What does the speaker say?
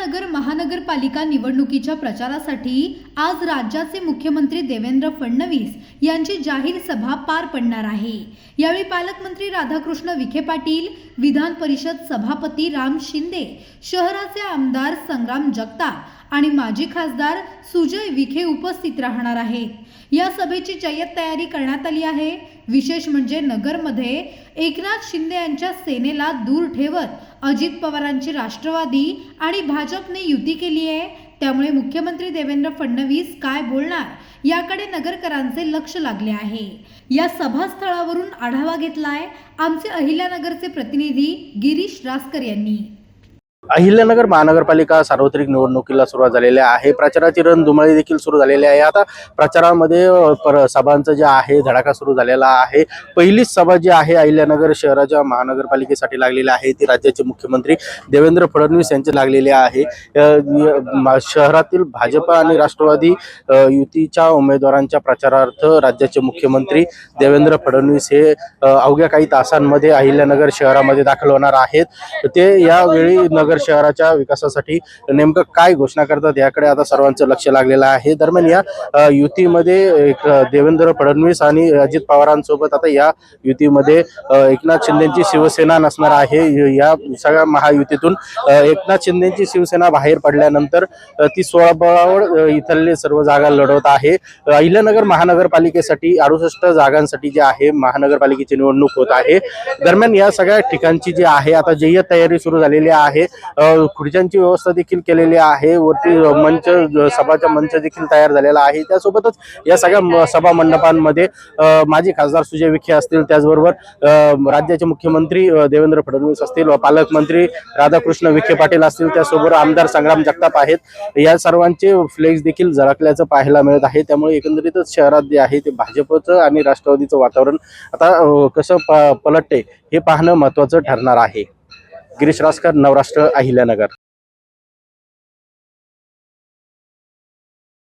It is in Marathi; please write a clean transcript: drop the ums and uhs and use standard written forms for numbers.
अहिल्यानगर महानगरपालिका निवडणुकीच्या प्रचारासाठी आज राज्याचे मुख्यमंत्री देवेंद्र फडणवीस यांची जाहीर सभा पार पडणार आहे। यावेळी पालकमंत्री राधाकृष्ण विखे पाटील, विधान परिषद सभापती राम शिंदे, शहराचे आमदार संग्राम जगताप आणि माजी खासदार सुजय विखे उपस्थित राहणार आहेत। या सभेची जय्यत तयारी करण्यात आली आहे। विशेष म्हणजे नगरमध्ये एकनाथ शिंदे यांच्या सेनेला दूर ठेवत अजित पवारांची राष्ट्रवादी आणि भाजपने युती केली आहे। त्यामुळे मुख्यमंत्री देवेंद्र फडणवीस काय बोलणार याकडे नगरकरांचे लक्ष लागले आहे। या सभास्थळावरून आढावा घेतलाय आमचे अहिल्यानगरचे प्रतिनिधी गिरीश रासकर यांनी। अहिल्यानगर महानगरपालिका सार्वत्रिक निवडणुकीला सुरुवात झालेली आहे। प्रचाराची रणधुमाळी देखील सुरू झालेली आहे। आता प्रचारामध्ये सभांचं जे आहे धडाका सुरू झालेला आहे। पहिलीच सभा जी आहे अहिल्यानगर शहराच्या महानगरपालिकेसाठी लागलेली आहे ती राज्याचे मुख्यमंत्री देवेंद्र फडणवीस यांची लागलेली आहे। शहरातील भाजप आणि राष्ट्रवादी युतीच्या उमेदवारांच्या प्रचारार्थ राज्याचे मुख्यमंत्री देवेंद्र फडणवीस हे अवघ्या काही तासांमध्ये अहिल्यानगर शहरामध्ये दाखल होणार आहेत। ते यावेळी नगर शहराच्या विकासासाठी नेमकं काय घोषणा करतात याकडे आता सर्वांचं लक्ष लागलेलं आहे। दरम्यान या युतीमध्ये देवेंद्र फडणवीस आणि अजित पवारांसोबत आता या युतीमध्ये एकनाथ शिंदेची शिवसेना नसणार आहे। या सगळ्या महायुतीतून एकनाथ शिंदेची शिवसेना बाहेर पडल्यानंतर ती स्वबळावर इथले सर्व जागा लढवत आहे। अहिल्यानगर महानगरपालिकेसाठी 68 जागांसाठी जे आहे महानगरपालिकेची निवडणूक होत आहे। दरम्यान या सगळ्या ठिकाणची जी आहे आता जय्यत तयारी सुरू झालेली आहे। खुर्च्यांची व्यवस्था देखील केलेली आहे। वरती मंच सभाचा मंच देखील तयार झालेला आहे। त्यासोबतच या सगळ्या सभा मंडपांमध्ये माजी खासदार सुजय विखे असतील, त्याचबरोबर राज्याचे मुख्यमंत्री देवेंद्र फडणवीस असतील, पालकमंत्री राधाकृष्ण विखे पाटील असतील, त्यासोबत आमदार संग्राम जगताप आहेत। या सर्वांचे फ्लेक्स देखील झळकल्याचं पाहायला मिळत आहे। त्यामुळे एकंदरीतच शहरात जे आहे ते भाजपचं आणि राष्ट्रवादीचं वातावरण आता कसं पलटते हे पाहणं महत्त्वाचं ठरणार आहे। गिरीश रासकर, नवराष्ट्र, अहिल्यानगर।